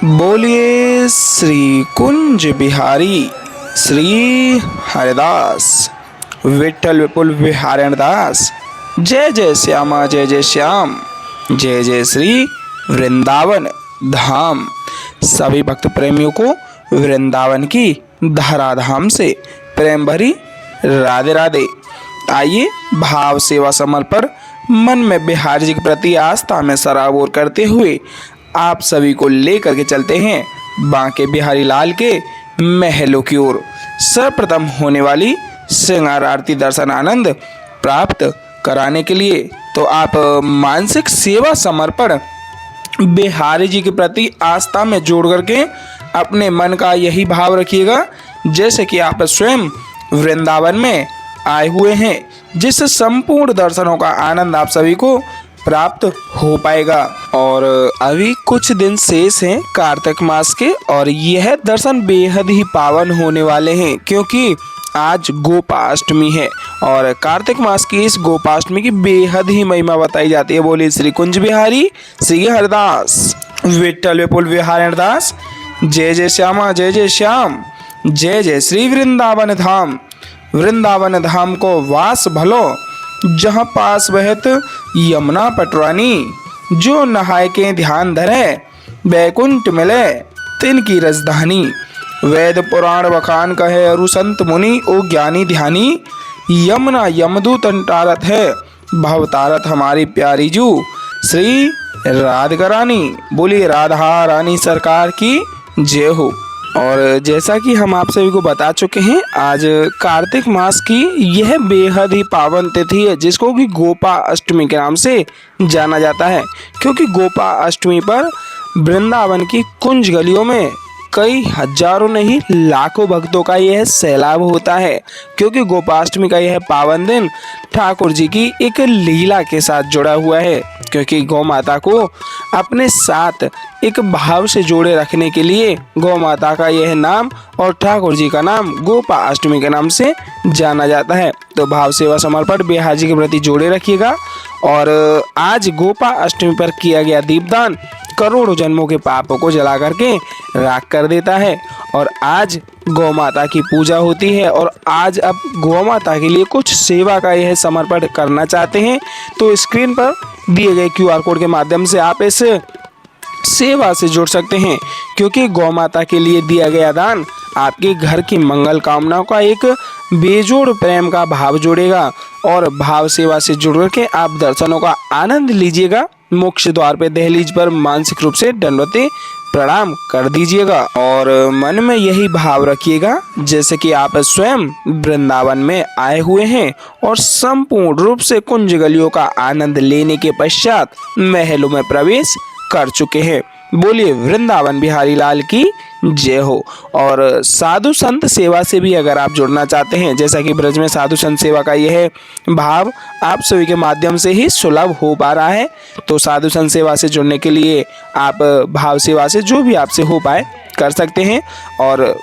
बोलिए श्री कुंज बिहारी श्री हरिदास विठल विपुल बिहारण दास। जय जय श्यामा जय जय श्याम, जय जय श्री वृंदावन धाम। सभी भक्त प्रेमियों को वृंदावन की धराधाम से प्रेम भरी राधे राधे। आइए भाव सेवा समर पर मन में बिहारी जी के प्रति आस्था में सराबोर करते हुए आप सभी को लेकर के चलते हैं बांके बिहारी लाल के महलों की ओर। सर्वप्रथम होने वाली श्रृंगार आरती दर्शन आनंद प्राप्त कराने के लिए तो आप मानसिक सेवा समर्पण बिहारी जी के प्रति आस्था में जोड़ करके अपने मन का यही भाव रखिएगा जैसे कि आप स्वयं वृंदावन में आए हुए हैं, जिस संपूर्ण दर्शनों का आनंद आप सभी को प्राप्त हो पाएगा। और अभी कुछ दिन शेष हैं कार्तिक मास के और यह दर्शन बेहद ही पावन होने वाले हैं क्योंकि आज गोपाष्टमी है और कार्तिक मास की इस गोपाष्टमी की बेहद ही महिमा बताई जाती है। बोलिए श्री कुंज बिहारी श्री हरिदास विठल विपुल बिहारण दास। जय जय श्यामा जय जय श्याम, जय जय श्री वृंदावन धाम। वृंदावन धाम को वास भलो जहाँ पास बहत यमुना पटरानी, जो नहाय के ध्यान धरे बैकुंठ मिले तिनकी रजधानी। वेद पुराण बखान कहे अरु संत मुनि ओ ज्ञानी ध्यानी, यमुना यमदूत अंटारत है भवतारत हमारी प्यारी जू श्री राधिका रानी। बोलिए राधा रानी सरकार की जय हो। और जैसा कि हम आप सभी को बता चुके हैं, आज कार्तिक मास की यह बेहद ही पावन तिथि है जिसको कि गोपा अष्टमी के नाम से जाना जाता है क्योंकि गोपा अष्टमी पर वृंदावन की कुंज गलियों में कई हजारों नहीं लाखों भक्तों का यह सैलाब होता है क्योंकि गोपाष्टमी का यह पावन दिन ठाकुर जी की एक लीला के साथ जुड़ा हुआ है क्योंकि गौ माता को अपने साथ एक भाव से जोड़े रखने के लिए गौ माता का यह नाम और ठाकुर जी का नाम गोपा अष्टमी के नाम से जाना जाता है। तो भाव सेवा समर्पण बिहारी जी के प्रति जोड़े रखिएगा। और आज गोपा अष्टमी पर किया गया दीपदान करोड़ों जन्मों के पापों को जला करके राख कर देता है। और आज गौ माता की पूजा होती है और आज अब गौ माता के लिए कुछ सेवा का यह समर्पण करना चाहते हैं तो स्क्रीन पर दिए गए QR कोड के माध्यम से आप इस सेवा से जुड़ सकते हैं क्योंकि गौ माता के लिए दिया गया दान आपके घर की मंगल कामनाओं का एक बेजोड़ प्रेम का भाव जोड़ेगा। और भाव सेवा से जुड़ के आप दर्शनों का आनंद लीजिएगा। मुख्य द्वार पे दहलीज पर मानसिक रूप से दंडवत प्रणाम कर दीजिएगा और मन में यही भाव रखिएगा जैसे कि आप स्वयं वृंदावन में आए हुए हैं और संपूर्ण रूप से कुंज गलियों का आनंद लेने के पश्चात महलों में प्रवेश कर चुके हैं। बोलिए वृंदावन बिहारी लाल की जय हो। और साधु संत सेवा से भी अगर आप जुड़ना चाहते हैं, जैसा कि ब्रज में साधु संत सेवा का यह भाव आप सभी के माध्यम से ही सुलभ हो पा रहा है, तो साधु संत सेवा से जुड़ने के लिए आप भाव सेवा से जो भी आपसे हो पाए कर सकते हैं और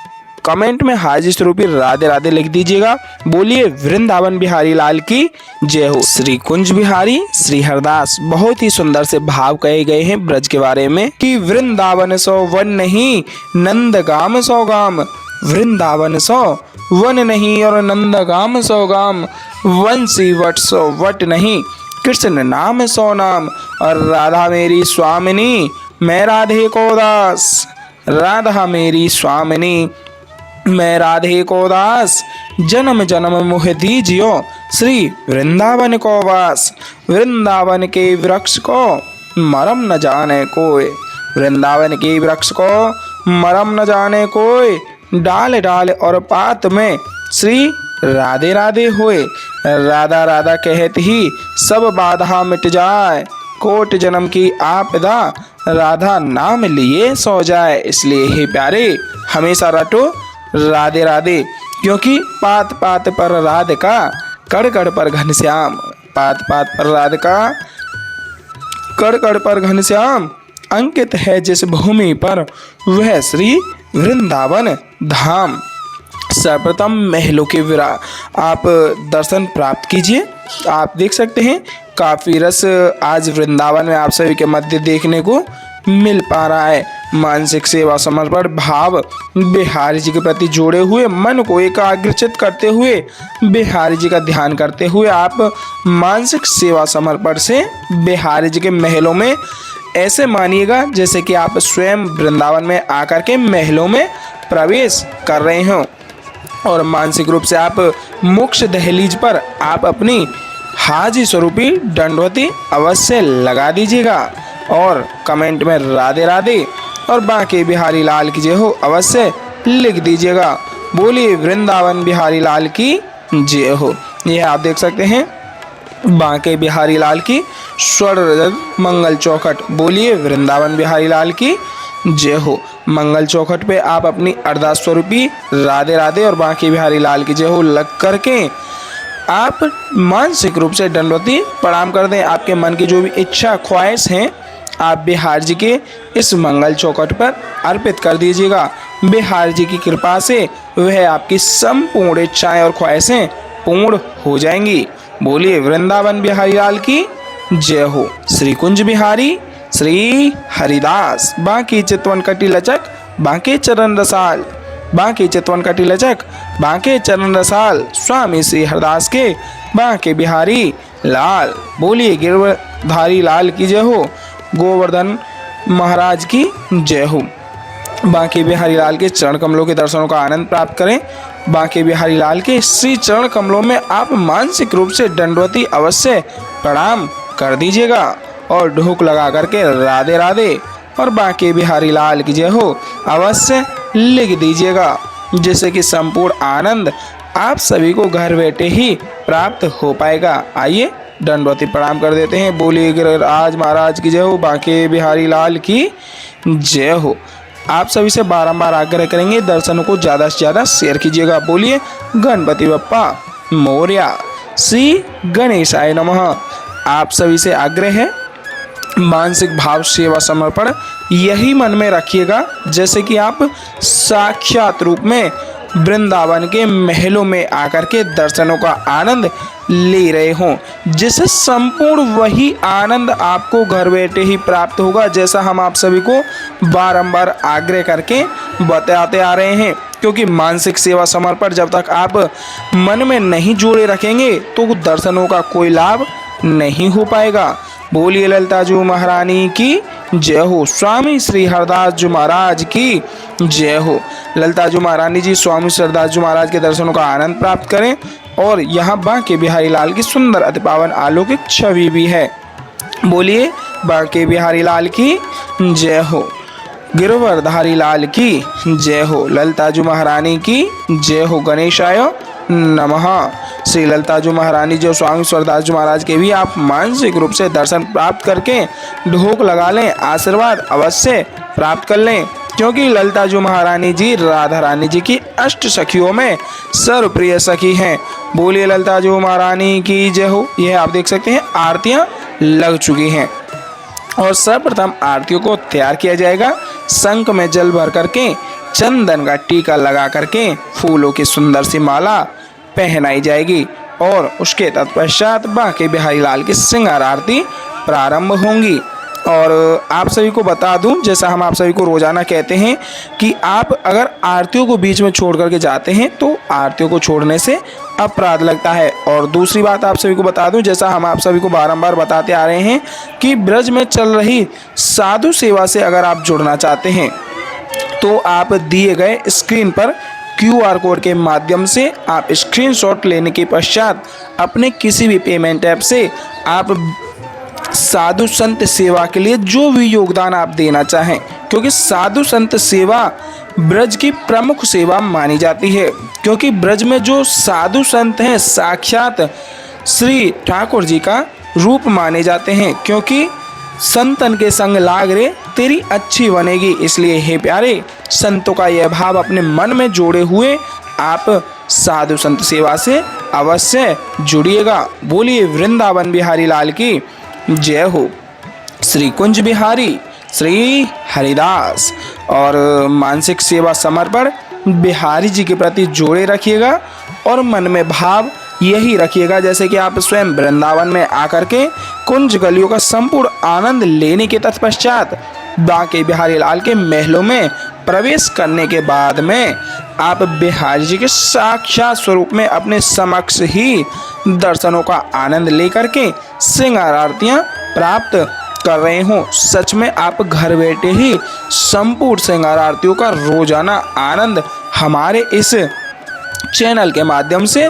कमेंट में हाजिर स्वरूपी राधे राधे लिख दीजिएगा। बोलिए वृंदावन बिहारी लाल की जय हो। श्री कुंज बिहारी श्री हरदास बहुत ही सुंदर से भाव कहे गए हैं ब्रज के बारे में कि वृंदावन सौ वन नहीं नंदगाम सौ गाम, वृंदावन सौ वन नहीं और नंदगाम सौ गाम, वंशी वट सौ वट नहीं कृष्ण नाम सौ नाम, और राधा मेरी स्वामिनी मैं राधे को दास, राधा मेरी स्वामिनी मैं राधे को दास, जन्म जन्म मुह दीजियो श्री वृंदावन को वास, वृंदावन के वृक्ष को मरम न जाने कोई, वृंदावन के वृक्ष को मरम न जाने कोई, डाल डाल और पात में श्री राधे राधे होए, राधा राधा कहत ही सब बाधा मिट जाए, कोट जन्म की आपदा राधा नाम लिए सो जाए। इसलिए हे प्यारे हमेशा रटो राधे राधे क्योंकि पात पात पर राधिका कड़ कड़ पर घनश्याम, पात पात पर राधिका कड़ कड़ पर घनश्याम, अंकित है जिस भूमि पर वह श्री वृंदावन धाम। सर्वप्रथम महलों के विरा आप दर्शन प्राप्त कीजिए। आप देख सकते हैं काफ़ी रस आज वृंदावन में आप सभी के मध्य देखने को मिल पा रहा है। मानसिक सेवा समर्पण भाव बिहारी जी के प्रति जोड़े हुए मन को एकाग्रचित करते हुए बिहारी जी का ध्यान करते हुए आप मानसिक सेवा समर्पण से बिहारी जी के महलों में ऐसे मानिएगा जैसे कि आप स्वयं वृंदावन में आकर के महलों में प्रवेश कर रहे हो, और मानसिक रूप से आप मोक्ष दहलीज पर आप अपनी हाजी स्वरूपी दंडवती अवश्य लगा दीजिएगा और कमेंट में राधे राधे और बांके बिहारी लाल की जय हो अवश्य लिख दीजिएगा। बोलिए वृंदावन बिहारी लाल की जय हो। यह आप देख सकते हैं बांके बिहारी लाल की स्वर्ण रजत मंगल चौखट। बोलिए वृंदावन बिहारी लाल की जय हो। मंगल चौखट पे आप अपनी अरदास स्वरूपी राधे राधे और बांके बिहारी लाल की जय हो लग करके आप मानसिक रूप से दंडवती प्रणाम कर दें। आपके मन की जो भी इच्छा ख्वाहिश हैं आप बिहार जी के इस मंगल चौखट पर अर्पित कर दीजिएगा। बिहार जी की कृपा से वह आपकी संपूर्ण इच्छाएं और ख्वाहिशें पूर्ण हो जाएंगी। बोलिए वृंदावन बिहारी लाल की जय हो। श्री कुंज बिहारी श्री हरिदास बांके चितवन कटी लचक बांके चरण रसाल बांके चितवन कटी लचक बांके चरण रसाल स्वामी श्री हरदास के बांके बिहारी लाल। बोलिए गिरधारी लाल की जय हो। गोवर्धन महाराज की जय हो। बांके बिहारी लाल के चरण कमलों के दर्शनों का आनंद प्राप्त करें। बांके बिहारी लाल के श्री चरण कमलों में आप मानसिक रूप से दंडवती अवश्य प्रणाम कर दीजिएगा और ढोक लगा करके राधे राधे और बांके बिहारी लाल की जय हो अवश्य लिख दीजिएगा, जिससे कि संपूर्ण आनंद आप सभी को घर बैठे ही प्राप्त हो पाएगा। आइए दंडवती प्रणाम कर देते हैं। बोलिए गिरिराज महाराज की जय हो। बांके बिहारी लाल की जय हो। आप सभी से बारंबार आग्रह करेंगे दर्शनों को ज़्यादा से ज़्यादा शेयर कीजिएगा। बोलिए गणपति बप्पा मोरया। श्री गणेशाय नमः। आप सभी से आग्रह है मानसिक भाव सेवा समर्पण यही मन में रखिएगा जैसे कि आप साक्षात रूप में वृंदावन के महलों में आकर के दर्शनों का आनंद ले रहे हों, जिससे संपूर्ण वही आनंद आपको घर बैठे ही प्राप्त होगा, जैसा हम आप सभी को बारंबार आग्रह करके बताते आ रहे हैं। क्योंकि मानसिक सेवा समर्पण जब तक आप मन में नहीं जोड़े रखेंगे तो दर्शनों का कोई लाभ नहीं हो पाएगा। बोलिए ललिता जी महारानी की जय हो। स्वामी श्री हरदास जी महाराज की जय हो। ललिता जी महारानी जी स्वामी श्री हरदास जी महाराज के दर्शनों का आनंद प्राप्त करें। और यहाँ बांके बिहारी लाल की सुंदर अति पावन अलौकिक छवि भी है। बोलिए बांके बिहारी लाल की जय हो। गिरवरधारी लाल की जय हो। ललिता जी महारानी की जय हो। गणेशाय नमः। श्री ललिता जी महारानी जो स्वामी स्वरदास जी महाराज के भी आप मानसिक रूप से दर्शन प्राप्त करके ढोक लगा लें, आशीर्वाद अवश्य प्राप्त कर लें, क्योंकि ललिता जी महारानी जी राधा रानी जी की अष्ट सखियों में सर्वप्रिय सखी हैं। बोलिए ललिता जी महारानी की जय हो। यह आप देख सकते हैं आरतियां लग चुकी हैं और सर्वप्रथम आरतियों को तैयार किया जाएगा। शंख में जल भर करके चंदन का टीका लगा करके फूलों की सुंदर सी माला पहनाई जाएगी और उसके तत्पश्चात बांके बिहारी लाल की श्रृंगार आरती प्रारंभ होंगी। और आप सभी को बता दूं, जैसा हम आप सभी को रोजाना कहते हैं कि आप अगर आरतियों को बीच में छोड़ करके जाते हैं तो आरतियों को छोड़ने से अपराध लगता है। और दूसरी बात आप सभी को बता दूं, जैसा हम आप सभी को बारंबार बताते आ रहे हैं कि ब्रज में चल रही साधु सेवा से अगर आप जुड़ना चाहते हैं तो आप दिए गए स्क्रीन पर QR कोड के माध्यम से आप स्क्रीनशॉट लेने के पश्चात अपने किसी भी पेमेंट ऐप से आप साधु संत सेवा के लिए जो भी योगदान आप देना चाहें, क्योंकि साधु संत सेवा ब्रज की प्रमुख सेवा मानी जाती है। क्योंकि ब्रज में जो साधु संत हैं साक्षात श्री ठाकुर जी का रूप माने जाते हैं। क्योंकि संतन के संग लाग रे तेरी अच्छी बनेगी। इसलिए हे प्यारे संतों का यह भाव अपने मन में जोड़े हुए आप साधु संत सेवा से अवश्य जुड़िएगा। बोलिए वृंदावन बिहारी लाल की जय हो। श्री कुंज बिहारी श्री हरिदास। और मानसिक सेवा समर्पण बिहारी जी के प्रति जोड़े रखिएगा और मन में भाव यही रखिएगा जैसे कि आप स्वयं वृंदावन में आकर के कुंज गलियों का संपूर्ण आनंद लेने के तत्पश्चात बांके बिहारी लाल के महलों में प्रवेश करने के बाद में आप बिहारी जी के साक्षात स्वरूप में अपने समक्ष ही दर्शनों का आनंद लेकर के श्रृंगार आरतियां प्राप्त कर रहे हो। सच में आप घर बैठे ही संपूर्ण श्रृंगार आरतियों का रोजाना आनंद हमारे इस चैनल के माध्यम से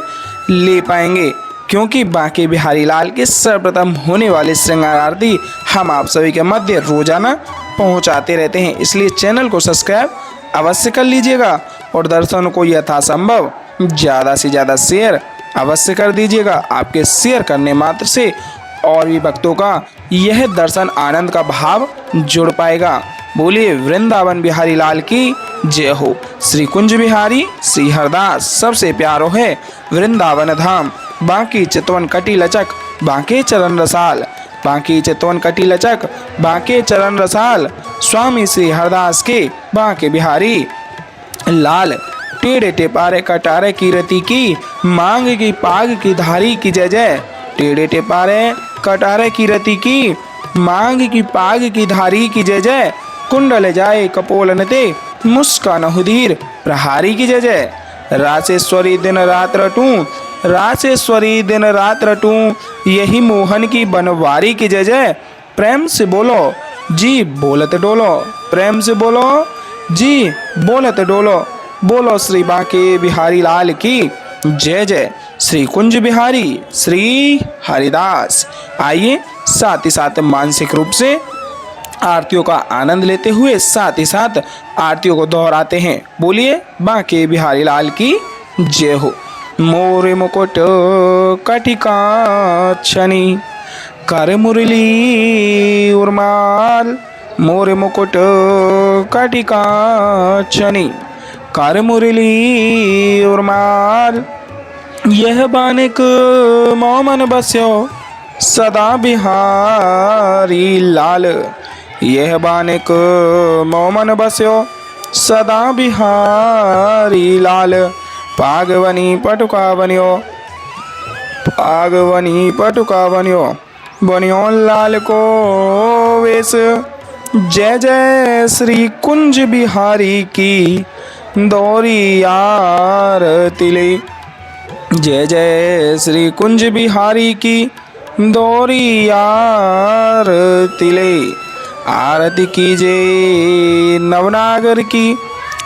ले पाएंगे, क्योंकि बांके बिहारी लाल के सर्वप्रथम होने वाले श्रृंगार आरती हम आप सभी के मध्य रोजाना पहुंचाते रहते हैं। इसलिए चैनल को सब्सक्राइब अवश्य कर लीजिएगा और दर्शनों को यथासंभव ज़्यादा से ज़्यादा शेयर अवश्य कर दीजिएगा। आपके शेयर करने मात्र से और भी भक्तों का यह दर्शन आनंद का भाव जुड़ पाएगा। बोलिए वृंदावन बिहारी लाल की जय हो। श्री कुंज बिहारी श्री हरदास सबसे प्यारो है वृंदावन धाम। बांकी चितवन कटी लचक बांके चरण रसाल, बांकी चितवन कटी लचक बांके चरण रसाल। स्वामी श्री हरदास के बांके बिहारी लाल। टेढ़े टेपारे कटारे की रति की मांग की पाग की धारी की जय जय। टेढ़े टेपारे कटारे की रति की मांग की पाग की धारी की जय जय। कुंडल जाए कपोलन ते मुस्कान हुदीर प्रहारी की जय जय। रासेश्वरी दिन रात रटूं, रासेश्वरी दिन रात रटूं, यही मोहन की बनवारी की जय जय। प्रेम से बोलो जी बोलत डोलो, प्रेम से बोलो जी बोलत डोलो। बोलो श्री बांके बिहारी लाल की जय जय। श्री कुंज बिहारी श्री हरिदास। आइए साथ ही साथ मानसिक रूप से आरतियों का आनंद लेते हुए साथ ही साथ आरतियों को दोहराते हैं। बोलिए बांके बिहारी लाल की जय हो। मोरे मुकुट कटिकाक्षणी कर मुरली उर्माल, मोरे मुकुट कटिकाक्षणी कर मुरली उर्माल। यह बानिक मोमन बस्यो सदा बिहारी लाल, यह बानिक मोमन बस्यो सदा बिहारी लाल। पागवनी पटुका बनियो, पागवनी पटुका बनियो, बनियो लाल को वेश। जय जय श्री कुंज बिहारी की दौरी आरती ले, जय जय श्री कुंज बिहारी की दौरी आरती ले। आरती कीजे नवनागर की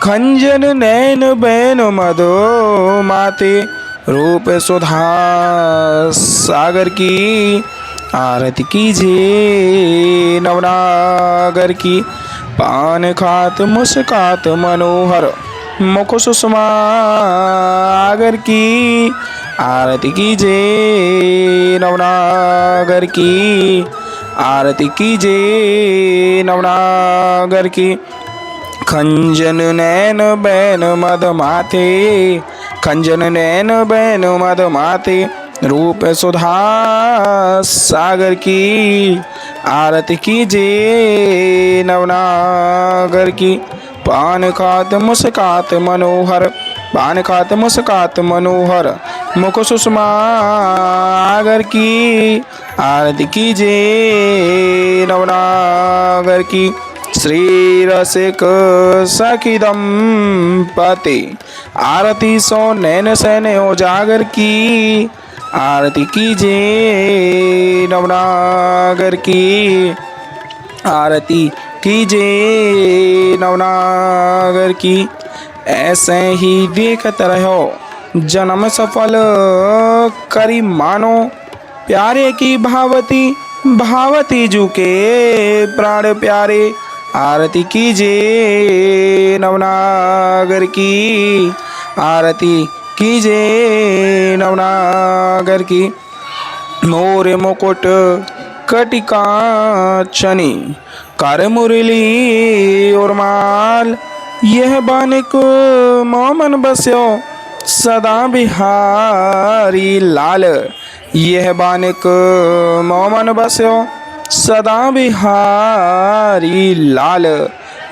खंजन नैन बैन मधो माते, रूप सुधा सागर की। आरती कीजिए नवनागर की पान खात मुस्कात मनोहर, मुख सुषमा आगर की। आरती कीजिए नवनागर की, आरती कीजिए नवनागर की। खंजन नैन बैन मद माथे, खंजन नैन बैन मद माथे, रूप सुधा सागर की। आरती कीजिए नवनागर की पान खात मुस्कात मनोहर, पान खात मुस्कात मनोहर, मुख सुषमा आगर की। आरती कीजिए नवनागर की। श्री रसिक सखी दंपति आरती सो नैन सैन उजागर की। आरती कीजिए नवनागर की, आरती कीजिए नवनागर की। ऐसे ही देखत रहो जन्म सफल करी मानो, प्यारे की भावती भावती जू के प्राण प्यारे। आरती कीजिए नवनागर की, आरती कीजिए नवनागर की। मोरे मुकुट कटिकाक्षणी कर मुरली उर्माल, यह बानिक मोमन बस्यो सदा बिहारी लाल, यह बानिक मोमन बस्यो सदा बिहारी लाल।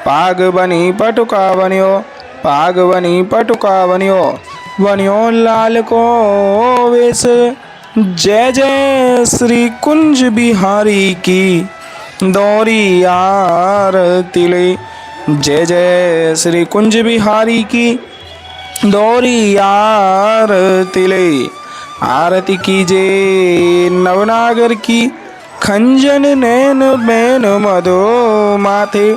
पाग बनी पटुका बनियो, पाग बनी पटुका बनियो, बनियो लाल को वेश। जय जय श्री कुंज बिहारी की दोहरी आरती ले। जय जय श्री कुंज बिहारी की दोहरी आरती ले। आरती कीजिए नवनागर की खंजन नैन बैन मधो माथे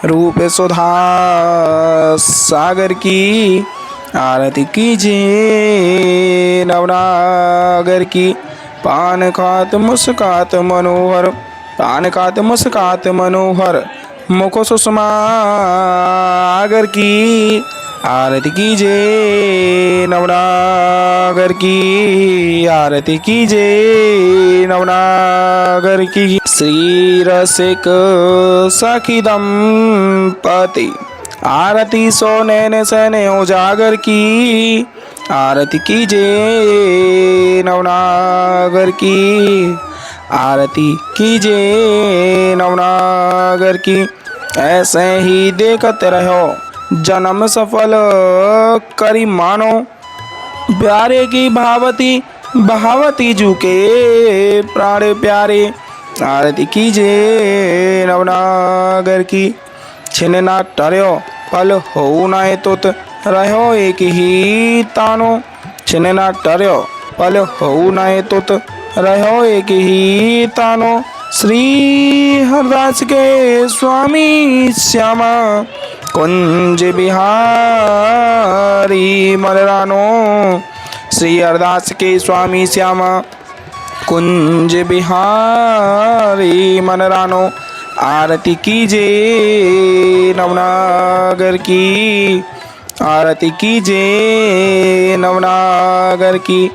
रूप सुधा सागर की। आरती कीजिए नवनागर की पान खात मुस्कात मनोहर। पान खात मुस्कात मनोहर मुख सुषमागर की। आरती कीजिए नवनागर की। आरती कीजिए नवनागर की। श्री रसिक सखी दंपति आरती सो नैन सने उजागर की। आरती कीजिए नवनागर की। आरती कीजिए नवनागर की। ऐसे ही देखते रहो जन्म सफल करी मानो। प्यारे की भावती बहावती जू के प्राण प्यारे। आरती कीजिए नवनागर की। छिन ना टर्यो पल हो नाए तुत रहो एक ही तानो। छिन ना टर्यो पल हो नाए तुत रहो एक ही तानो। श्री हरदास के स्वामी श्यामा कुंज बिहारी मलरानो। श्री हरदास के स्वामी श्यामा कुंज बिहारी मनरानो। आरती कीजिए नवनागर की। आरती कीजिए नवनागर की।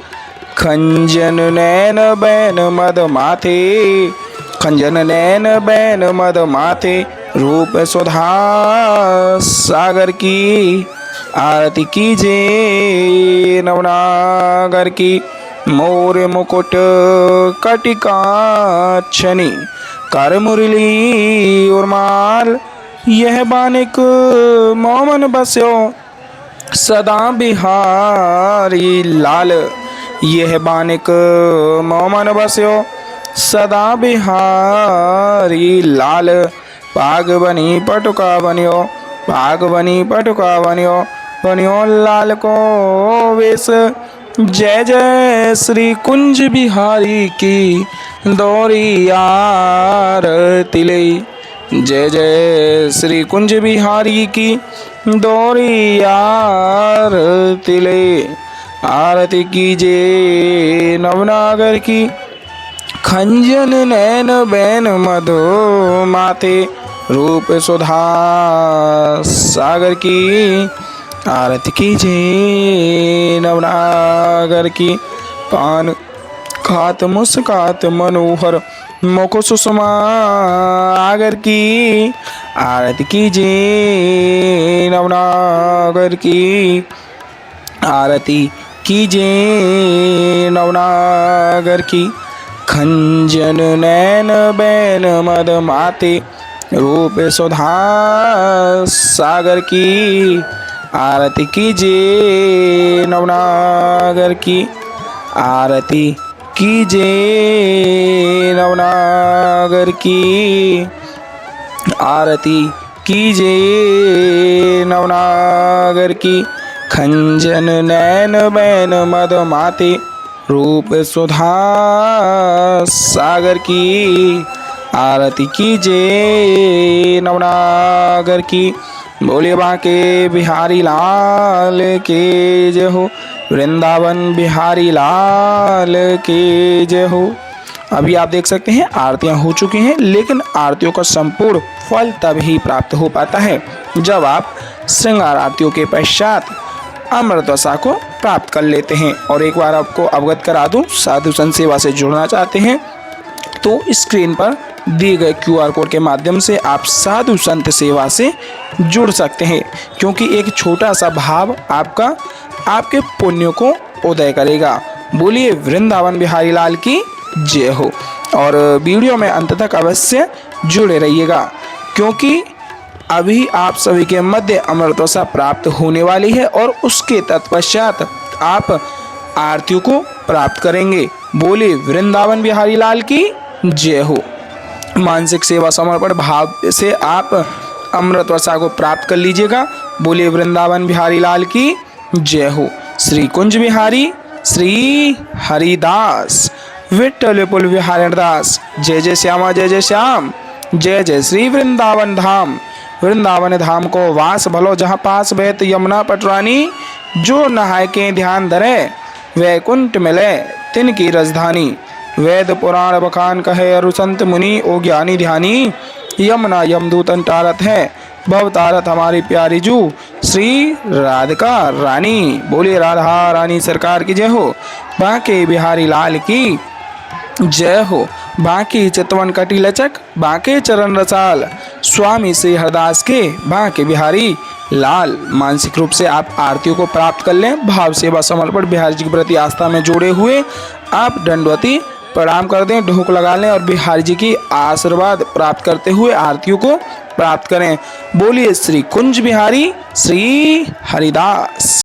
खंजन नैन बैन मद माथे। खंजन नैन बैन मद माथे रूप सुधा सागर की। आरती कीजिए नवनागर की। मोर मुकुट कटिकाक्षनी कर मुरली उर्माल। यह बानिक मोमन बस्यो सदा बिहारी लाल। यह बानिक मोमन बस्यो सदा बिहारी लाल। पाग बनी पटुका बनियो। पाग बनी पटुका बनियो। बनियो लाल को वेश। जय जय श्री कुंज बिहारी की दोहरी आरती ले। जय जय श्री कुंज बिहारी की दोहरी आरती ले। आरती कीजिए नवनागर की खंजन नैन बैन मधु माथे रूप सुधा सागर की। आरती कीजिए नवनागर की पान खात मुस्कात मनोहर मुख सुषमा आगर की। आरती कीजिए नवनागर की। आरती कीजिए नवनागर की खंजन नैन बैन मद माते रूप सुधा सागर की। आरती कीजिए नवनागर की। आरती कीजिए नवनागर की। आरती कीजिए नवनागर की खंजन नैन बैन मद माते रूप सुधा सागर की। आरती कीजिए नवनागर की। बोले बांके बिहारी लाल के जय हो। वृंदावन बिहारी लाल के जय हो। अभी आप देख सकते हैं आरतियां हो चुकी हैं, लेकिन आरतियों का संपूर्ण फल तभी प्राप्त हो पाता है जब आप श्रृंगार आरतियों के पश्चात अमृत दशा को प्राप्त कर लेते हैं। और एक बार आपको अवगत करा दूं, साधु संत सेवा से जुड़ना चाहते हैं तो स्क्रीन पर दिए गए QR कोड के माध्यम से आप साधु संत सेवा से जुड़ सकते हैं, क्योंकि एक छोटा सा भाव आपके पुण्य को उदय करेगा। बोलिए वृंदावन बिहारी लाल की जय हो। और वीडियो में अंत तक अवश्य जुड़े रहिएगा, क्योंकि अभी आप सभी के मध्य अमृत दशा प्राप्त होने वाली है और उसके तत्पश्चात आप आरतियों को प्राप्त करेंगे। बोलिए वृंदावन बिहारी लाल की जय हो। मानसिक सेवा समर्पण भाव से आप अमृत वर्षा को प्राप्त कर लीजिएगा। बोलिए वृंदावन बिहारी लाल की जय हो। श्री कुंज बिहारी श्री हरिदास विठ्ठल विपुल बिहारी दास। जय जय श्यामा जय जय श्याम। जय जय श्री वृंदावन धाम। वृंदावन धाम को वास भलो जहाँ पास बहत यमुना पटरानी। जो नहाय के ध्यान धरे वैकुंठ मिले तिनकी राजधानी। वेद पुराण बखान कहे अरु संत मुनि ओ ज्ञानी ध्यानी। यमुना यमदूतन टारत है भव तारत हमारी प्यारी जू श्री राधिका रानी। बोलिए राधा रानी सरकार की जय हो। बांके बिहारी लाल की जय हो। बांके चितवन कटी लचक बांके चरण रसाल। स्वामी श्री हरदास के बांके बिहारी लाल। मानसिक रूप से आप आरतियों को प्राप्त कर लें। भाव सेवा समर्पण बिहारी जी के प्रति आस्था में जोड़े हुए आप दंडवती प्रणाम कर दें, ढोक लगा लें और बिहारी जी की आशीर्वाद प्राप्त करते हुए आरतियों को प्राप्त करें। बोलिए श्री कुंज बिहारी श्री हरिदास।